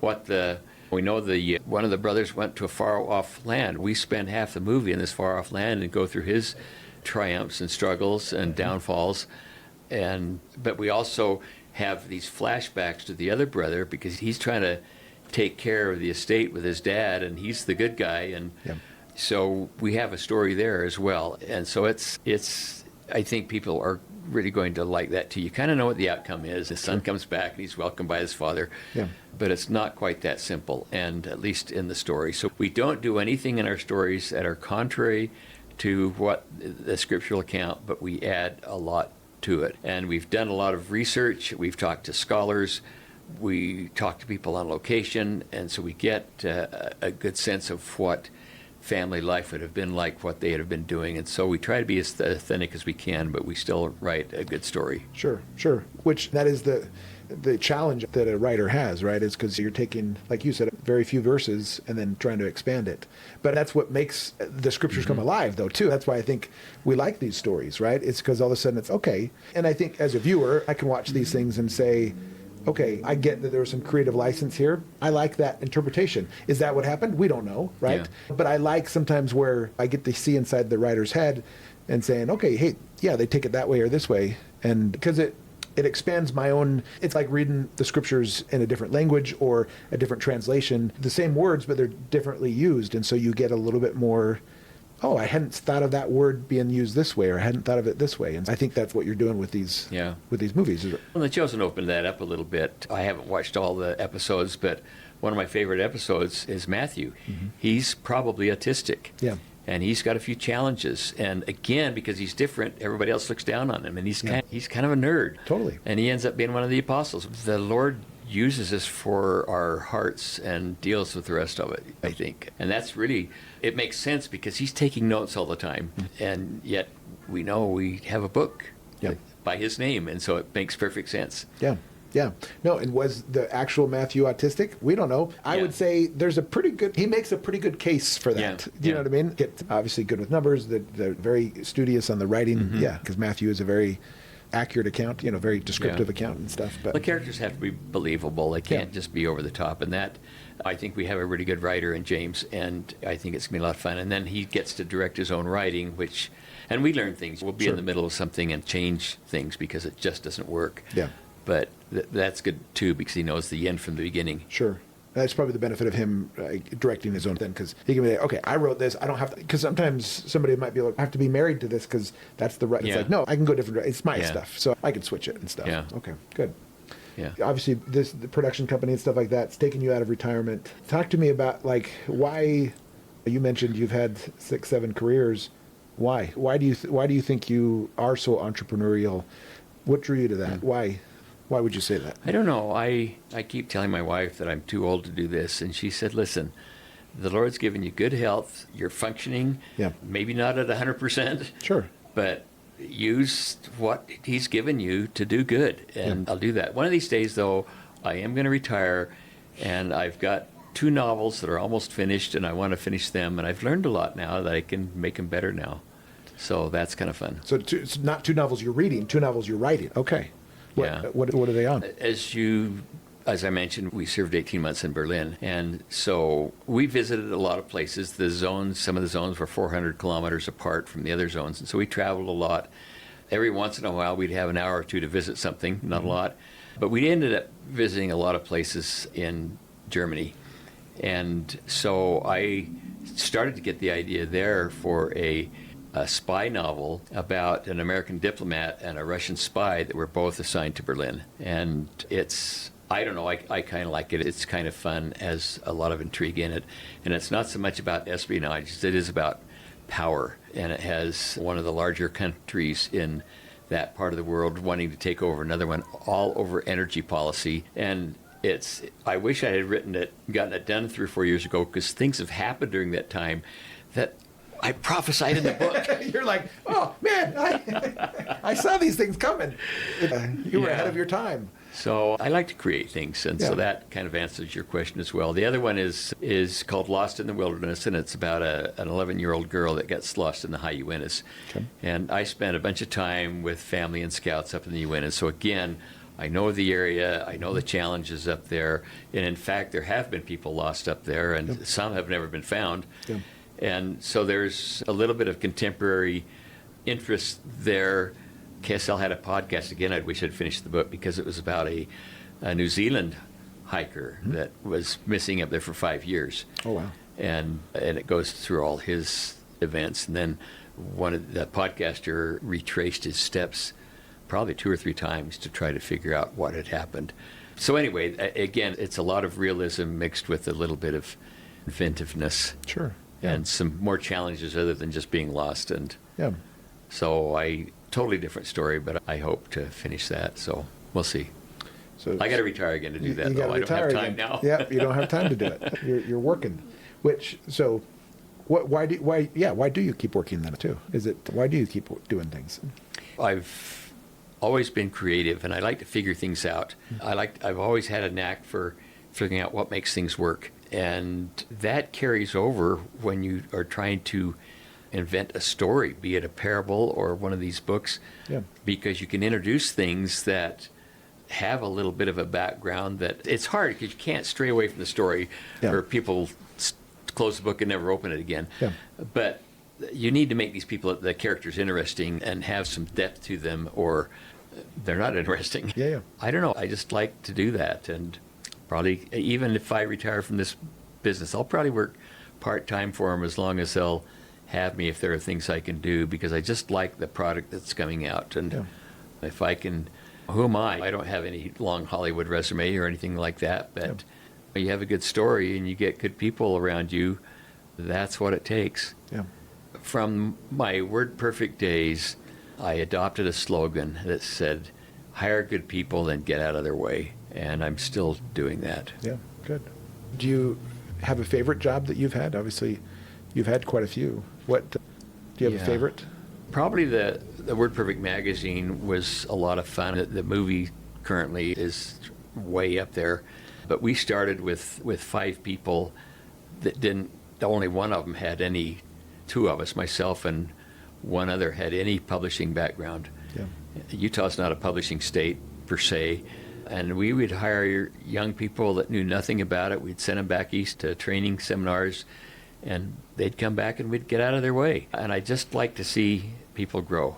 Speaker 2: one of the brothers went to a far-off land. We spend half the movie in this far-off land and go through his triumphs and struggles and downfalls. But we also have these flashbacks to the other brother, because he's trying to take care of the estate with his dad, and he's the good guy. And so we have a story there as well. And so it's I think people are really going to like that too. You kind of know what the outcome is. His son comes back and he's welcomed by his father. Yeah. But it's not quite that simple, and at least in the story. So we don't do anything in our stories that are contrary to what the scriptural account, but we add a lot to it. And we've done a lot of research. We've talked to scholars. We talk to people on location, and so we get a good sense of what family life would have been like, what they have been doing. And so we try to be as authentic as we can, but we still write a good story.
Speaker 1: Sure. Which that is the challenge that a writer has, right? Is because you're taking, like you said, very few verses and then trying to expand it. But that's what makes the scriptures come alive, though, too. That's why I think we like these stories, right? It's because all of a sudden it's okay. And I think as a viewer, I can watch these things and say, okay, I get that there was some creative license here. I like that interpretation. Is that what happened? We don't know, right? Yeah. But I like sometimes where I get to see inside the writer's head and saying, okay, hey, yeah, they take it that way or this way. And because it expands my own, it's like reading the scriptures in a different language or a different translation. The same words, but they're differently used. And so you get a little bit more oh, I hadn't thought of that word being used this way, or I hadn't thought of it this way. And I think that's what you're doing with these movies.
Speaker 2: Well, The Chosen opened that up a little bit. I haven't watched all the episodes, but one of my favorite episodes is Matthew. He's probably autistic.
Speaker 1: Yeah.
Speaker 2: And he's got a few challenges. And again, because he's different, everybody else looks down on him. And he's kind of a nerd.
Speaker 1: Totally.
Speaker 2: And he ends up being one of the apostles. The Lord uses us for our hearts and deals with the rest of it, I think. And that's really, it makes sense because he's taking notes all the time. And yet we know we have a book by his name. And so it makes perfect sense.
Speaker 1: Yeah. Yeah. No, and was the actual Matthew autistic? We don't know. I would say he makes a pretty good case for that. You know what I mean? Obviously good with numbers, they're very studious on the writing. Because Matthew is a very accurate account, very descriptive account and stuff. But
Speaker 2: the characters have to be believable. They can't just be over the top. And that, I think we have a really good writer in James, and I think it's going to be a lot of fun. And then he gets to direct his own writing, and we learn things. We'll be in the middle of something and change things because it just doesn't work. Yeah. But that's good, too, because he knows the end from the beginning.
Speaker 1: Sure. That's probably the benefit of him directing his own thing, because he can be like, okay, I wrote this, I don't have to, because sometimes somebody might be like, I have to be married to this because that's the right, it's like, no, I can go different, it's my stuff, so I can switch it and stuff. Yeah. Okay, good. Yeah. Obviously, the production company and stuff like that, it's taking you out of retirement. Talk to me about, why, you mentioned you've had 6, 7 careers. Why? Why do you think you are so entrepreneurial? What drew you to that? Why? Why would you say that?
Speaker 2: I don't know. I keep telling my wife that I'm too old to do this, and she said, listen, the Lord's given you good health, you're functioning, maybe not at 100%,
Speaker 1: sure,
Speaker 2: but use what he's given you to do good, and I'll do that. One of these days, though, I am going to retire, and I've got 2 novels that are almost finished, and I want to finish them, and I've learned a lot now that I can make them better now. So that's kind of fun.
Speaker 1: So it's not 2 novels you're reading, 2 novels you're writing. Okay. What are they on?
Speaker 2: As I mentioned, we served 18 months in Berlin, and so we visited a lot of places. Some of the zones were 400 kilometers apart from the other zones, and so we traveled a lot. Every once in a while, we'd have an hour or 2 to visit something, not a lot, but we ended up visiting a lot of places in Germany, and so I started to get the idea there for a spy novel about an American diplomat and a Russian spy that were both assigned to Berlin. And I don't know, I kind of like it. It's kind of fun, has a lot of intrigue in it. And it's not so much about espionage, it is about power. And it has one of the larger countries in that part of the world wanting to take over another one, all over energy policy. And I wish I had gotten it done 3 or 4 years ago, because things have happened during that time that I prophesied in the book.
Speaker 1: You're like, oh, man, I saw these things coming. You were ahead of your time.
Speaker 2: So I like to create things, and so that kind of answers your question as well. The other one is called Lost in the Wilderness, and it's about an 11-year-old girl that gets lost in the high Uintas. Okay. And I spent a bunch of time with family and scouts up in the Uintas. So again, I know the area, I know the challenges up there, and in fact, there have been people lost up there, and some have never been found. Yeah. And so there's a little bit of contemporary interest there. KSL had a podcast, again, I wish I'd finished the book, because it was about a New Zealand hiker that was missing up there for 5 years.
Speaker 1: Oh, wow.
Speaker 2: And it goes through all his events. And then the podcaster retraced his steps probably 2 or 3 times to try to figure out what had happened. So anyway, again, it's a lot of realism mixed with a little bit of inventiveness.
Speaker 1: Sure.
Speaker 2: Yeah. And some more challenges other than just being lost. And so totally different story, but I hope to finish that. So we'll see. So I got to retire again to do that, though. I don't have time now.
Speaker 1: Yeah, you don't have time to do it. You're working. Why do you keep working then too? Why do you keep doing things?
Speaker 2: I've always been creative, and I like to figure things out. I've always had a knack for figuring out what makes things work. And that carries over when you are trying to invent a story, be it a parable or one of these books, because you can introduce things that have a little bit of a background that it's hard because you can't stray away from the story or people close the book and never open it again. Yeah. But you need to make the characters interesting and have some depth to them, or they're not interesting.
Speaker 1: Yeah.
Speaker 2: I don't know. I just like to do that, and probably, even if I retire from this business, I'll probably work part-time for them as long as they'll have me if there are things I can do, because I just like the product that's coming out. And if I can, who am I? I don't have any long Hollywood resume or anything like that, but you have a good story and you get good people around you, that's what it takes.
Speaker 1: Yeah.
Speaker 2: From my WordPerfect days, I adopted a slogan that said, hire good people and get out of their way. And I'm still doing that.
Speaker 1: Yeah, good. Do you have a favorite job that you've had? Obviously, you've had quite a few. What do you have a favorite?
Speaker 2: Probably the WordPerfect magazine was a lot of fun. The movie currently is way up there. But we started with 5 people that didn't, only one of them had any, 2 of us, myself and one other, had any publishing background.
Speaker 1: Yeah.
Speaker 2: Utah's not a publishing state per se. And we would hire young people that knew nothing about it. We'd send them back east to training seminars, and they'd come back and we'd get out of their way. And I just like to see people grow.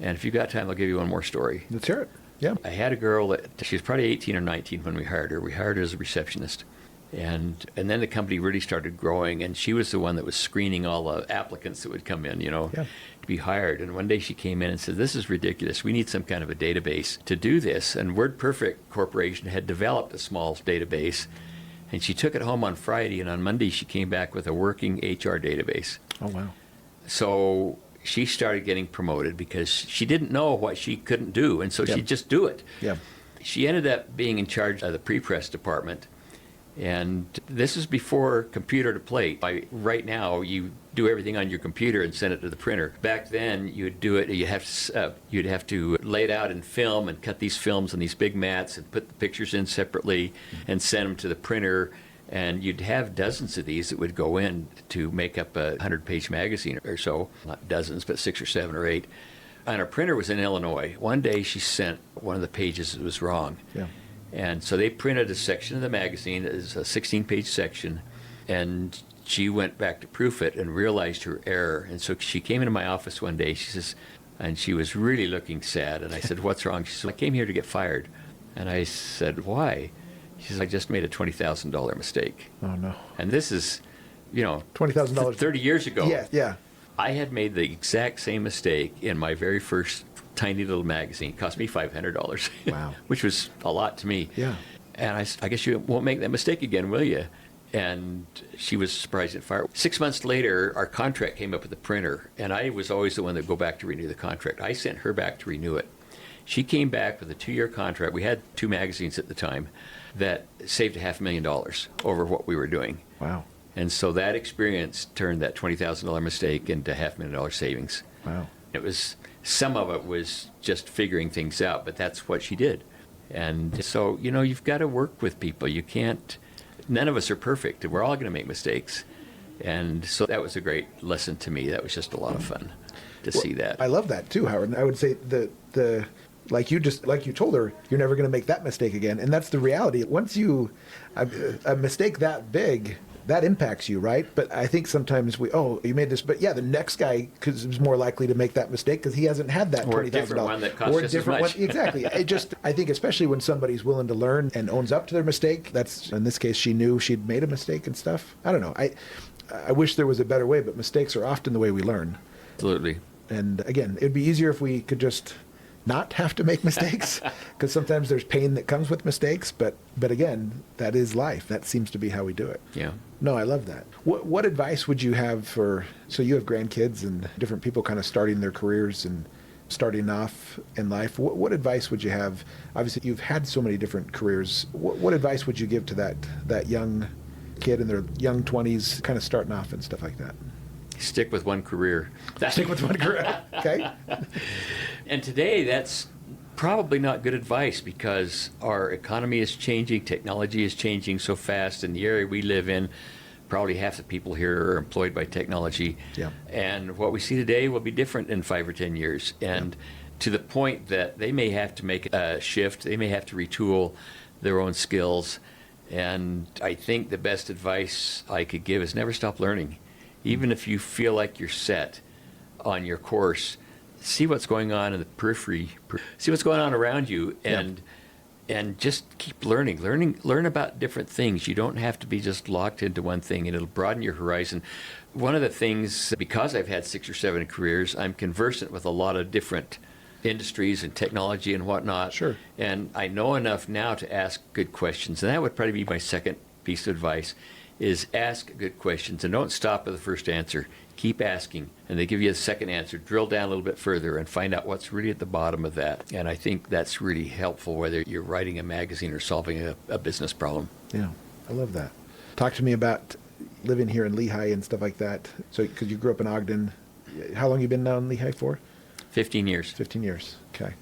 Speaker 2: And if you've got time, I'll give you one more story.
Speaker 1: Let's hear it. Yeah.
Speaker 2: I had a girl that, she was probably 18 or 19 when we hired her. We hired her as a receptionist. And then the company really started growing, and she was the one that was screening all the applicants that would come in, to be hired. And one day she came in and said, this is ridiculous. We need some kind of a database to do this. And WordPerfect Corporation had developed a small database, and she took it home on Friday, and on Monday she came back with a working HR database.
Speaker 1: Oh, wow.
Speaker 2: So she started getting promoted because she didn't know what she couldn't do, and so she'd just do it.
Speaker 1: Yeah.
Speaker 2: She ended up being in charge of the pre-press department. And this is before computer to plate. Right now, you do everything on your computer and send it to the printer. Back then, you'd do it. You'd have to lay it out in film and cut these films on these big mats and put the pictures in separately and send them to the printer. And you'd have dozens of these that would go in to make up a 100-page magazine or so. Not dozens, but 6 or 7 or 8. And our printer was in Illinois. One day, she sent one of the pages that was wrong.
Speaker 1: Yeah.
Speaker 2: And so they printed a section of the magazine, it was a 16-page section, and she went back to proof it and realized her error. And so she came into my office one day, she says, and she was really looking sad. And I said, what's wrong? She said, I came here to get fired. And I said, why? She said, I just made a $20,000 mistake.
Speaker 1: Oh, no.
Speaker 2: And this is,
Speaker 1: $20,000.
Speaker 2: 30 years ago.
Speaker 1: Yeah.
Speaker 2: I had made the exact same mistake in my very first tiny little magazine. It cost me $500.
Speaker 1: Wow.
Speaker 2: Which was a lot to me.
Speaker 1: Yeah.
Speaker 2: And I guess you won't make that mistake again, will you? And she was surprised and fired. 6 months later, our contract came up with the printer, and I was always the one that would go back to renew the contract. I sent her back to renew it. She came back with a 2-year contract. We had 2 magazines at the time that saved $500,000 over what we were doing.
Speaker 1: Wow.
Speaker 2: And so that experience turned that $20,000 mistake into $500,000 savings.
Speaker 1: Wow.
Speaker 2: It was, some of it was just figuring things out, but that's what she did. And so, you've got to work with people. You can't, none of us are perfect. We're all going to make mistakes. And so that was a great lesson to me. That was just a lot of fun to see that.
Speaker 1: I love that too, Howard. And I would say the like you told her, you're never going to make that mistake again. And that's the reality. Once a mistake that big, that impacts you, right? But I think sometimes you made this, but the next guy is more likely to make that mistake because he hasn't had that $20,000.
Speaker 2: Or a different one that costs just as much.
Speaker 1: Exactly. I think especially when somebody's willing to learn and owns up to their mistake, that's, in this case, she knew she'd made a mistake and stuff. I don't know. I wish there was a better way, but mistakes are often the way we learn.
Speaker 2: Absolutely.
Speaker 1: And again, it'd be easier if we could just not have to make mistakes because sometimes there's pain that comes with mistakes, but again, that is life. That seems to be how we do it.
Speaker 2: Yeah.
Speaker 1: No, I love that. What advice would you have so you have grandkids and different people kind of starting their careers and starting off in life. What advice would you have? Obviously, you've had so many different careers. What advice would you give to that young kid in their young 20s kind of starting off and stuff like that?
Speaker 2: Stick with one career.
Speaker 1: Stick with one career. Okay.
Speaker 2: And today, that's probably not good advice because our economy is changing, technology is changing so fast. In the area we live in, probably half the people here are employed by technology.
Speaker 1: Yeah.
Speaker 2: And what we see today will be different in 5 or 10 years. And to the point that they may have to make a shift, they may have to retool their own skills. And I think the best advice I could give is never stop learning. Even if you feel like you're set on your course, see what's going on in the periphery, see what's going on around you, and and just keep learn about different things. You don't have to be just locked into one thing, and it'll broaden your horizon. One of the things, because I've had 6 or 7 careers, I'm conversant with a lot of different industries and technology and whatnot.
Speaker 1: Sure.
Speaker 2: And I know enough now to ask good questions. And that would probably be my second piece of advice, is ask good questions and don't stop at the first answer. Keep asking, and they give you a second answer. Drill down a little bit further and find out what's really at the bottom of that. And I think that's really helpful, whether you're writing a magazine or solving a business problem.
Speaker 1: Yeah, I love that. Talk to me about living here in Lehi and stuff like that. So, because you grew up in Ogden, how long you been now in Lehi for?
Speaker 2: 15 years.
Speaker 1: 15 years. Okay.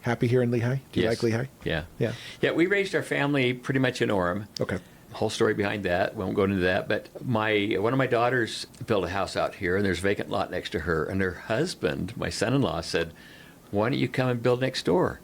Speaker 1: Happy here in Lehi? Do you
Speaker 2: Yes.
Speaker 1: like Lehi?
Speaker 2: Yeah.
Speaker 1: Yeah.
Speaker 2: Yeah, we raised our family pretty much in Orem.
Speaker 1: Okay.
Speaker 2: Whole story behind that. We won't go into that. But one of my daughters built a house out here, and there's a vacant lot next to her. And her husband, my son-in-law, said, "Why don't you come and build next door?"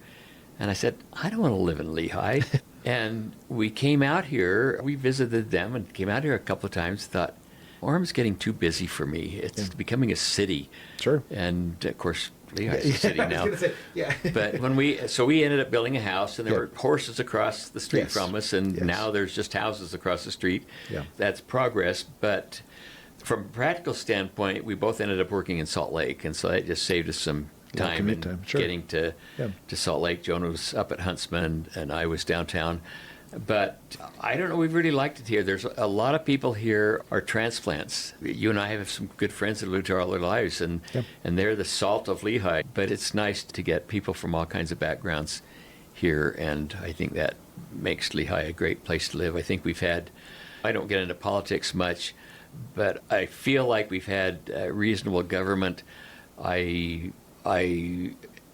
Speaker 2: And I said, "I don't want to live in Lehi." And we came out here. We visited them and came out here a couple of times. Thought, Orem's getting too busy for me. It's becoming a city.
Speaker 1: Sure.
Speaker 2: And of course, Lehi's a city
Speaker 1: I was
Speaker 2: now.
Speaker 1: gonna say, yeah.
Speaker 2: But we ended up building a house, and there were horses across the street
Speaker 1: Yes.
Speaker 2: from us, and
Speaker 1: Yes.
Speaker 2: now there's just houses across the street.
Speaker 1: Yeah.
Speaker 2: That's progress. But from a practical standpoint, we both ended up working in Salt Lake, and so that just saved us some
Speaker 1: Yeah,
Speaker 2: time
Speaker 1: commute
Speaker 2: in
Speaker 1: time, sure.
Speaker 2: getting to
Speaker 1: Yeah.
Speaker 2: Salt Lake. Joan was up at Huntsman, and I was downtown. But I don't know, we've really liked it here. There's a lot of people here are transplants. You and I have some good friends that lived here all their lives, and they're the salt of Lehi. But it's nice to get people from all kinds of backgrounds here, and I think that makes Lehi a great place to live. I think I don't get into politics much, but I feel like we've had reasonable government. I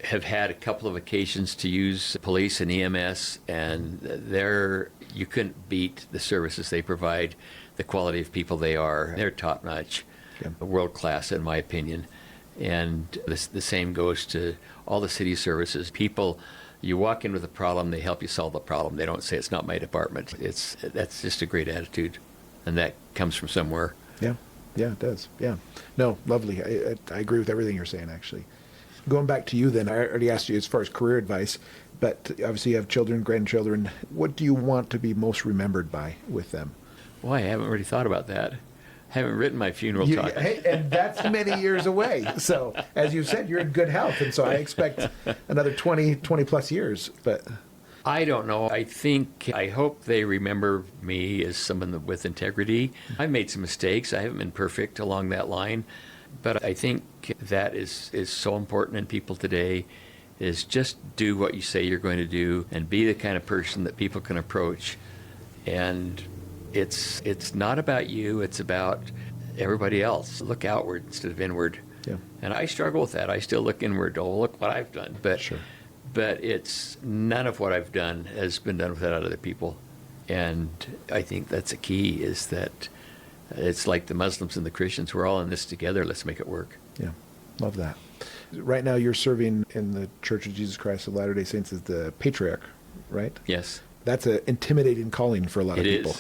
Speaker 2: have had a couple of occasions to use police and EMS, and you couldn't beat the services they provide, the quality of people they are. They're top-notch, world-class in my opinion. And the same goes to all the city services. People, you walk in with a problem, they help you solve the problem. They don't say, "It's not my department." That's just a great attitude, and that comes from somewhere.
Speaker 1: Yeah. Yeah, it does. Yeah. No, lovely. I agree with everything you're saying, actually. Going back to you then, I already asked you as far as career advice, but obviously you have children, grandchildren. What do you want to be most remembered by with them?
Speaker 2: Boy, I haven't really thought about that. I haven't written my funeral talk.
Speaker 1: Hey, and that's many years away. So, as you said, you're in good health, and so I expect another 20 plus years. But
Speaker 2: I don't know. I hope they remember me as someone with integrity. I've made some mistakes. I haven't been perfect along that line. But I think that is so important in people today, is just do what you say you're going to do and be the kind of person that people can approach. And it's not about you, it's about everybody else. Look outward instead of inward.
Speaker 1: Yeah.
Speaker 2: And I struggle with that. I still look inward. Oh, look what I've done. But
Speaker 1: Sure.
Speaker 2: But it's none of what I've done has been done without other people. And I think that's a key, is that it's like the Muslims and the Christians. We're all in this together. Let's make it work.
Speaker 1: Yeah, love that. Right now you're serving in the Church of Jesus Christ of Latter-day Saints as the Patriarch, right?
Speaker 2: Yes.
Speaker 1: That's an intimidating calling for a lot of people.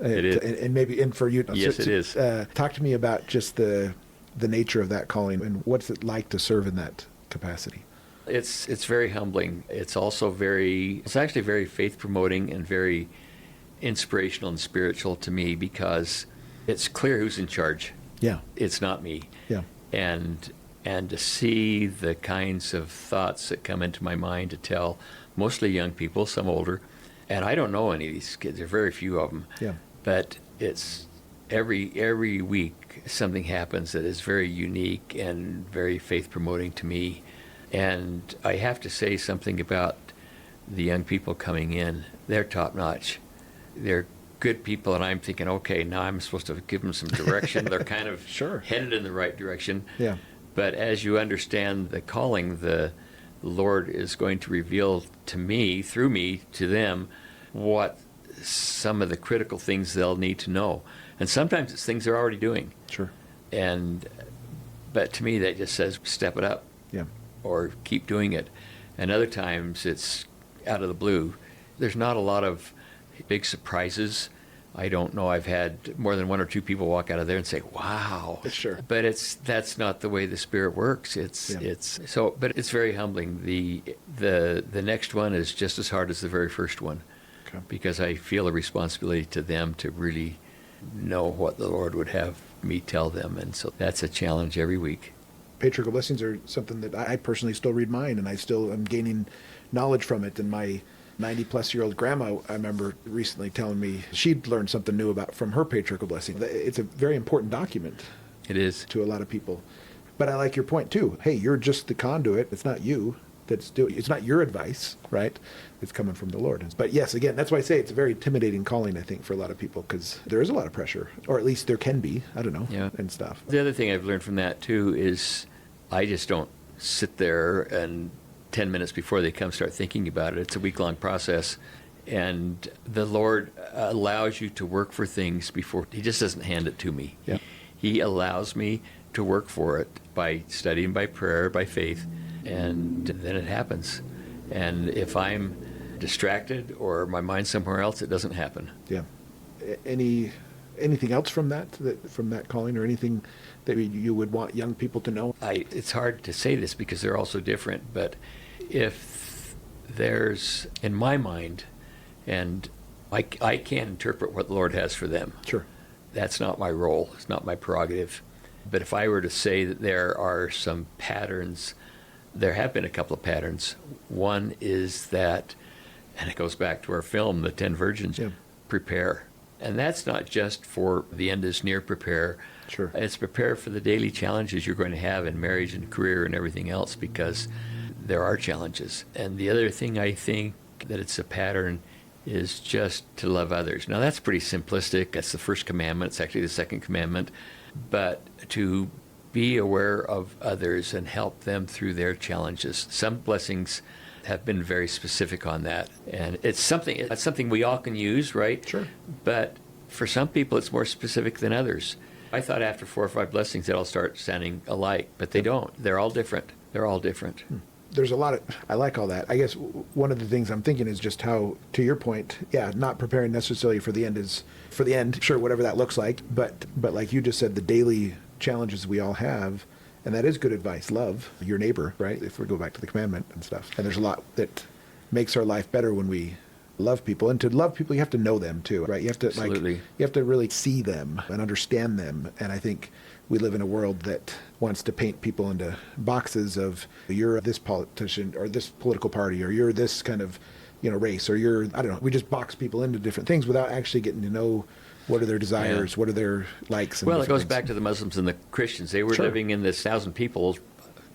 Speaker 2: It is.
Speaker 1: And maybe for you.
Speaker 2: Yes, it is.
Speaker 1: Talk to me about just the nature of that calling and what's it like to serve in that capacity.
Speaker 2: It's very humbling. It's actually very faith promoting and very inspirational and spiritual to me, because it's clear who's in charge.
Speaker 1: Yeah.
Speaker 2: It's not me.
Speaker 1: Yeah.
Speaker 2: And to see the kinds of thoughts that come into my mind to tell mostly young people, some older, and I don't know any of these kids. There are very few of them.
Speaker 1: Yeah.
Speaker 2: But it's every week something happens that is very unique and very faith promoting to me. And I have to say something about the young people coming in. They're top notch. They're good people, and I'm thinking, okay, now I'm supposed to give them some direction. They're kind of
Speaker 1: Sure.
Speaker 2: headed in the right direction.
Speaker 1: Yeah.
Speaker 2: But as you understand the calling, the Lord is going to reveal to me, through me, to them, what some of the critical things they'll need to know. And sometimes it's things they're already doing.
Speaker 1: Sure.
Speaker 2: But to me, that just says, step it up.
Speaker 1: Yeah.
Speaker 2: Or keep doing it. And other times it's out of the blue. There's not a lot of big surprises. I don't know. I've had more than one or two people walk out of there and say, "Wow."
Speaker 1: Sure.
Speaker 2: But that's not the way the Spirit works. But it's very humbling. The next one is just as hard as the very first one, because I feel a responsibility to them to really know what the Lord would have me tell them, and so that's a challenge every week.
Speaker 1: Patriarchal blessings are something that I personally still read mine, and I still am gaining knowledge from it. And my 90-plus-year-old grandma, I remember recently telling me she'd learned something new from her patriarchal blessing. It's a very important document.
Speaker 2: It is.
Speaker 1: To a lot of people. But I like your point, too. Hey, you're just the conduit. It's not you that's doing it. It's not your advice, right? It's coming from the Lord. But yes, again, that's why I say it's a very intimidating calling, I think, for a lot of people, because there is a lot of pressure, or at least there can be, I don't know, and stuff.
Speaker 2: The other thing I've learned from that, too, is I just don't sit there and 10 minutes before they come start thinking about it. It's a week-long process, and the Lord allows you to work for things before. He just doesn't hand it to me.
Speaker 1: Yeah.
Speaker 2: He allows me to work for it by studying, by prayer, by faith, and then it happens. And if I'm distracted or my mind's somewhere else, it doesn't happen.
Speaker 1: Yeah. Anything else from that calling, or anything that you would want young people to know?
Speaker 2: It's hard to say this because they're all so different, but if there's, in my mind, and I can't interpret what the Lord has for them.
Speaker 1: Sure.
Speaker 2: That's not my role. It's not my prerogative. But if I were to say that there are some patterns, there have been a couple of patterns. One is that, and it goes back to our film, The 10 Virgins, prepare. And that's not just for the end is near prepare.
Speaker 1: Sure.
Speaker 2: It's prepare for the daily challenges you're going to have in marriage and career and everything else, because there are challenges. And the other thing I think that it's a pattern is just to love others. Now that's pretty simplistic. That's the first commandment. It's actually the second commandment. But to be aware of others and help them through their challenges. Some blessings have been very specific on that. And it's something we all can use, right?
Speaker 1: Sure.
Speaker 2: But for some people, it's more specific than others. I thought after 4 or 5 blessings, they'll all start sounding alike, but they don't. They're all different.
Speaker 1: There's a lot of, I like all that. I guess one of the things I'm thinking is just how, to your point, not preparing necessarily for the end, sure, whatever that looks like, but like you just said, the daily challenges we all have, and that is good advice. Love your neighbor, right? If we go back to the commandment and stuff. And there's a lot that makes our life better when we love people. And to love people, you have to know them too, right? You have to
Speaker 2: Absolutely.
Speaker 1: you have to really see them and understand them. And I think we live in a world that wants to paint people into boxes of, you're this politician or this political party, or you're this kind of, race, or you're, I don't know. We just box people into different things without actually getting to know what are their desires, what are their likes. And
Speaker 2: it goes
Speaker 1: things.
Speaker 2: back to the Muslims and the Christians. They were living in this 1,000 people.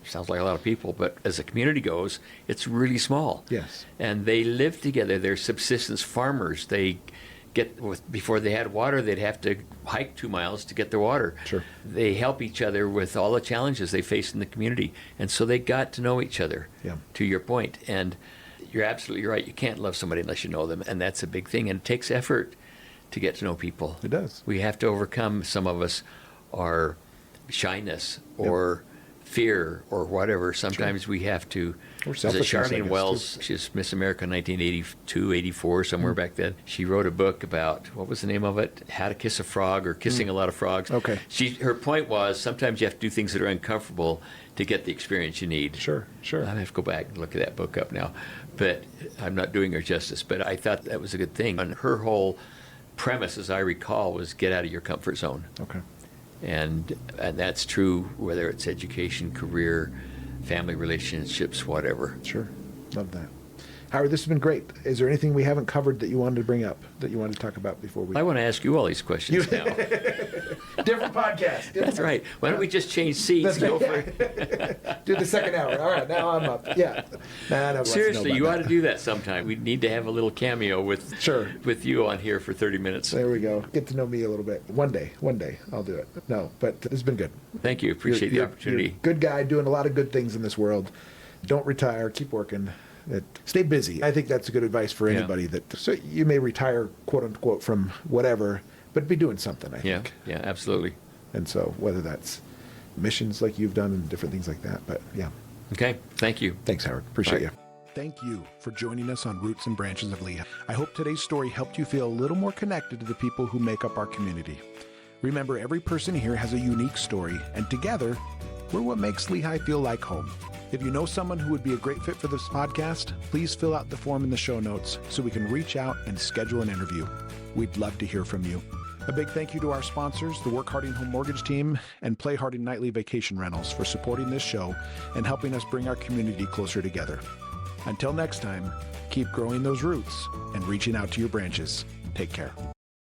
Speaker 2: Sounds like a lot of people, but as a community goes, it's really small.
Speaker 1: Yes.
Speaker 2: And they live together. They're subsistence farmers. Before they had water, they'd have to hike 2 miles to get their water.
Speaker 1: Sure.
Speaker 2: They help each other with all the challenges they face in the community. And so they got to know each other, to your point. And you're absolutely right. You can't love somebody unless you know them. And that's a big thing. And it takes effort to get to know people.
Speaker 1: It does.
Speaker 2: We have to overcome, some of us, our shyness or fear or whatever. Sometimes we have to.
Speaker 1: Or selfishness,
Speaker 2: Charlene Wells, she's Miss America 1982, 84, somewhere back then. She wrote a book about, what was the name of it? How to Kiss a Frog, or Kissing a Lot of Frogs.
Speaker 1: Okay.
Speaker 2: Her point was, sometimes you have to do things that are uncomfortable to get the experience you need.
Speaker 1: Sure.
Speaker 2: I have to go back and look at that book up now. But I'm not doing her justice. But I thought that was a good thing. And her whole premise, as I recall, was get out of your comfort zone.
Speaker 1: Okay.
Speaker 2: And that's true whether it's education, career, family relationships, whatever.
Speaker 1: Sure. Love that. Howard, this has been great. Is there anything we haven't covered that you wanted to bring up, that you wanted to talk about before we...
Speaker 2: I want to ask you all these questions now.
Speaker 1: Different podcast.
Speaker 2: That's right. Why don't we just change seats?
Speaker 1: Go for it. Do the second hour. All right, now I'm up. Yeah.
Speaker 2: Seriously, you ought to do that sometime. We need to have a little cameo with you on here for 30 minutes.
Speaker 1: There we go. Get to know me a little bit. One day, I'll do it. No, but this has been good.
Speaker 2: Thank you. Appreciate the opportunity.
Speaker 1: You're a good guy doing a lot of good things in this world. Don't retire. Keep working. Stay busy. I think that's good advice for anybody. So you may retire, quote unquote, from whatever, but be doing something, I think.
Speaker 2: Yeah, absolutely.
Speaker 1: And so whether that's missions like you've done and different things like that, but yeah.
Speaker 2: Okay, thank you.
Speaker 1: Thanks, Howard. Appreciate you. Thank you for joining us on Roots and Branches of Lehi. I hope today's story helped you feel a little more connected to the people who make up our community. Remember, every person here has a unique story, and together, we're what makes Lehi feel like home. If you know someone who would be a great fit for this podcast, please fill out the form in the show notes so we can reach out and schedule an interview. We'd love to hear from you. A big thank you to our sponsors, the Work Harding Home Mortgage Team and Play Harding Nightly Vacation Rentals, for supporting this show and helping us bring our community closer together. Until next time, keep growing those roots and reaching out to your branches. Take care.